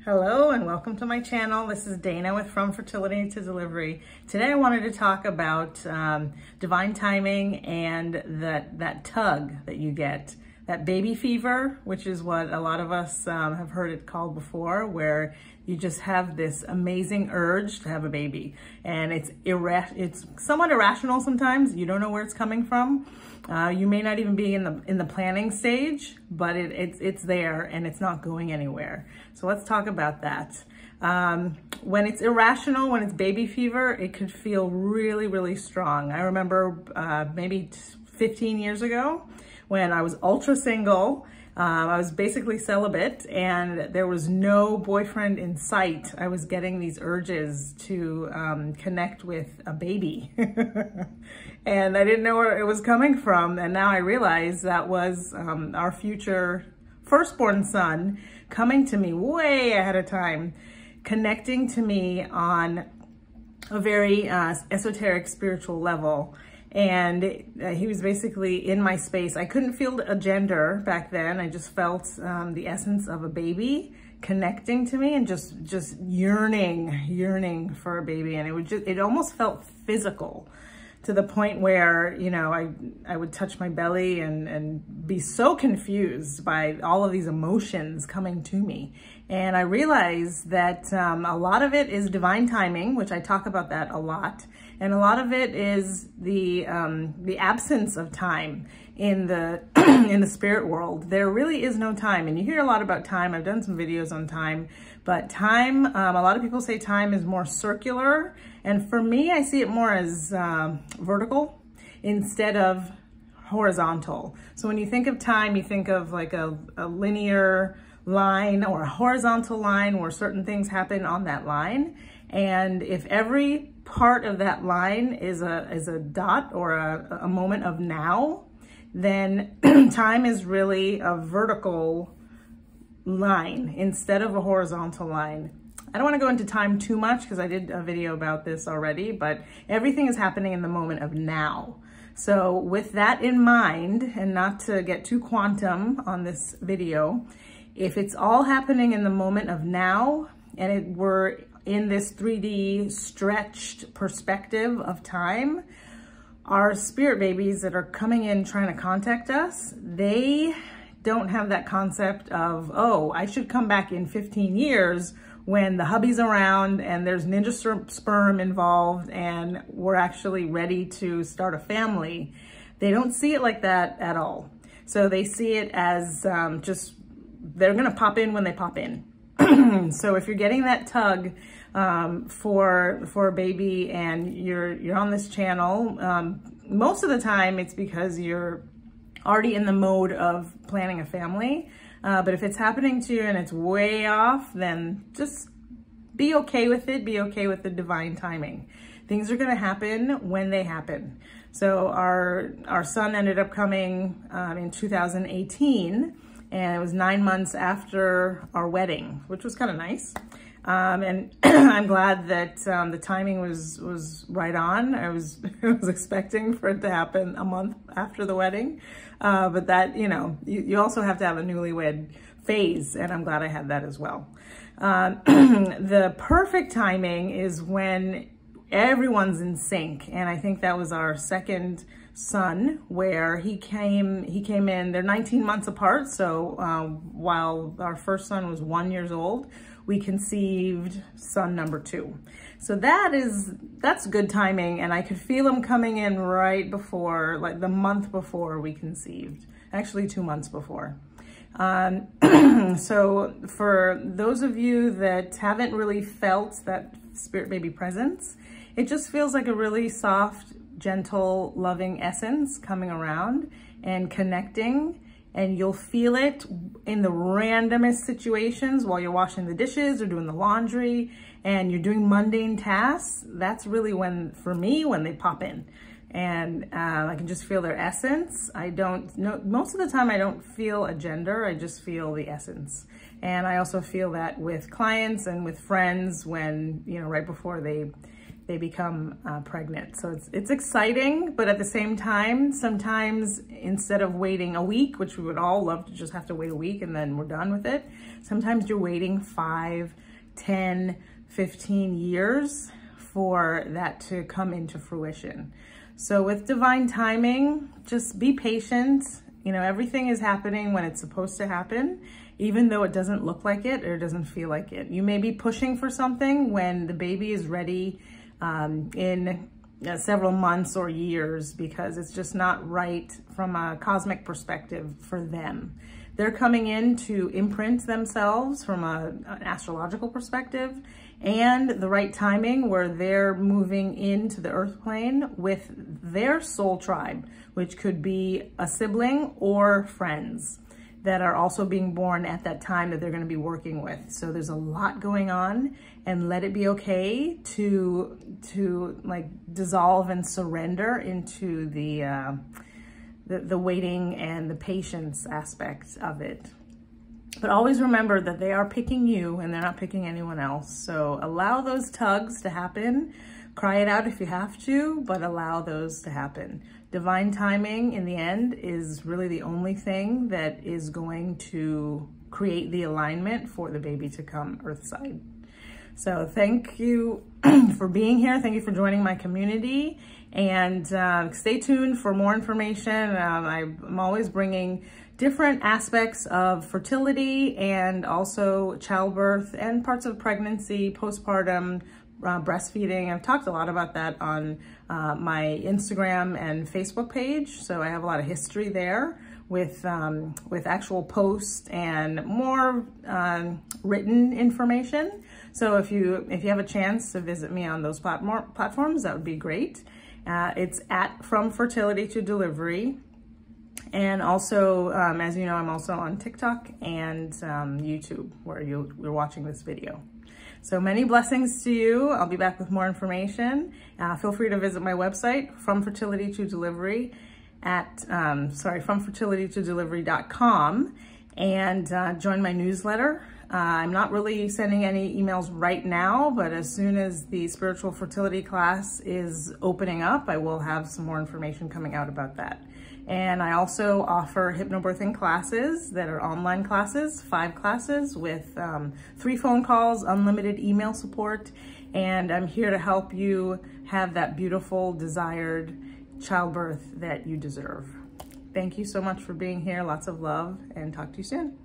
Hello and welcome to my channel. This is Dana with From Fertility to Delivery. Today I wanted to talk about divine timing and that tug that you get, that baby fever, which is what a lot of us have heard it called before, where you just have this amazing urge to have a baby. And it's somewhat irrational sometimes. You don't know where it's coming from. You may not even be in the planning stage, but it's there and it's not going anywhere. So let's talk about that. When it's irrational, when it's baby fever, it could feel really, really strong. I remember maybe 15 years ago when I was ultra single. I was basically celibate and there was no boyfriend in sight. I was getting these urges to connect with a baby. And I didn't know where it was coming from. And now I realize that was our future firstborn son coming to me way ahead of time, connecting to me on a very esoteric spiritual level. And he was basically in my space. I couldn't feel a gender back then. I just felt the essence of a baby connecting to me and just yearning for a baby. And it almost felt physical, to the point where, you know, I would touch my belly and be so confused by all of these emotions coming to me. And I realized that a lot of it is divine timing, which I talk about that a lot. And a lot of it is the absence of time in the in the spirit world. There really is no time. And you hear a lot about time. I've done some videos on time, but time, a lot of people say time is more circular. And for me, I see it more as vertical instead of horizontal. So when you think of time, you think of like a linear line or a horizontal line where certain things happen on that line. And if every part of that line is a dot or a moment of now, then time is really a vertical line instead of a horizontal line. I don't want to go into time too much because I did a video about this already, but everything is happening in the moment of now. So with that in mind, and not to get too quantum on this video, if it's all happening in the moment of now, and we're in this 3D stretched perspective of time, our spirit babies that are coming in trying to contact us, they don't have that concept of, oh, I should come back in 15 years when the hubby's around and there's ninja sperm involved and we're actually ready to start a family. They don't see it like that at all. So they see it as just, they're gonna pop in when they pop in. So if you're getting that tug for a baby and you're on this channel, most of the time it's because you're already in the mode of planning a family. But if it's happening to you and it's way off, then just be okay with it. Be okay with the divine timing. Things are going to happen when they happen. So our son ended up coming in 2018, and it was 9 months after our wedding, which was kind of nice. And I'm glad that the timing was right on. I was expecting for it to happen a month after the wedding. But that, you know, you also have to have a newlywed phase, and I'm glad I had that as well. The perfect timing is when everyone's in sync. And I think that was our second son, where he came in, they're 19 months apart. So while our first son was 1 year old, we conceived son number 2. So that's good timing. And I could feel him coming in right before, like the month before we conceived, actually 2 months before. So for those of you that haven't really felt that spirit baby presence, it just feels like a really soft, gentle, loving essence coming around and connecting. And you'll feel it in the randomest situations while you're washing the dishes or doing the laundry and you're doing mundane tasks. That's really when, for me, when they pop in. And I can just feel their essence. I don't know, most of the time I don't feel a gender, I just feel the essence. And I also feel that with clients and with friends when, you know, right before they they become pregnant. So it's exciting, but at the same time, sometimes instead of waiting a week, which we would all love to just have to wait a week and then we're done with it, sometimes you're waiting 5, 10, 15 years for that to come into fruition. So with divine timing, just be patient. You know, everything is happening when it's supposed to happen, even though it doesn't look like it or doesn't feel like it. You may be pushing for something when the baby is ready in several months or years, because it's just not right from a cosmic perspective for them. They're coming in to imprint themselves from an astrological perspective, and the right timing where they're moving into the earth plane with their soul tribe, which could be a sibling or friends that are also being born at that time that they're going to be working with. So there's a lot going on, and let it be okay to like dissolve and surrender into the waiting and the patience aspect of it. But always remember that they are picking you and they're not picking anyone else. So allow those tugs to happen. Cry it out if you have to, but allow those to happen. Divine timing in the end is really the only thing that is going to create the alignment for the baby to come earthside. So thank you for being here. Thank you for joining my community, and stay tuned for more information. I'm always bringing different aspects of fertility and also childbirth and parts of pregnancy, postpartum, breastfeeding. I've talked a lot about that on my Instagram and Facebook page. So I have a lot of history there with actual posts and more written information. So if you have a chance to visit me on those platforms, that would be great. It's at From Fertility to Delivery. And also, as you know, I'm also on TikTok and YouTube, where you're watching this video. So many blessings to you. I'll be back with more information. Feel free to visit my website, From Fertility to Delivery, at FromFertilityToDelivery.com, and join my newsletter. I'm not really sending any emails right now, but as soon as the spiritual fertility class is opening up, I will have some more information coming out about that. And I also offer hypnobirthing classes that are online classes, 5 classes with 3 phone calls, unlimited email support. And I'm here to help you have that beautiful, desired childbirth that you deserve. Thank you so much for being here. Lots of love, and talk to you soon.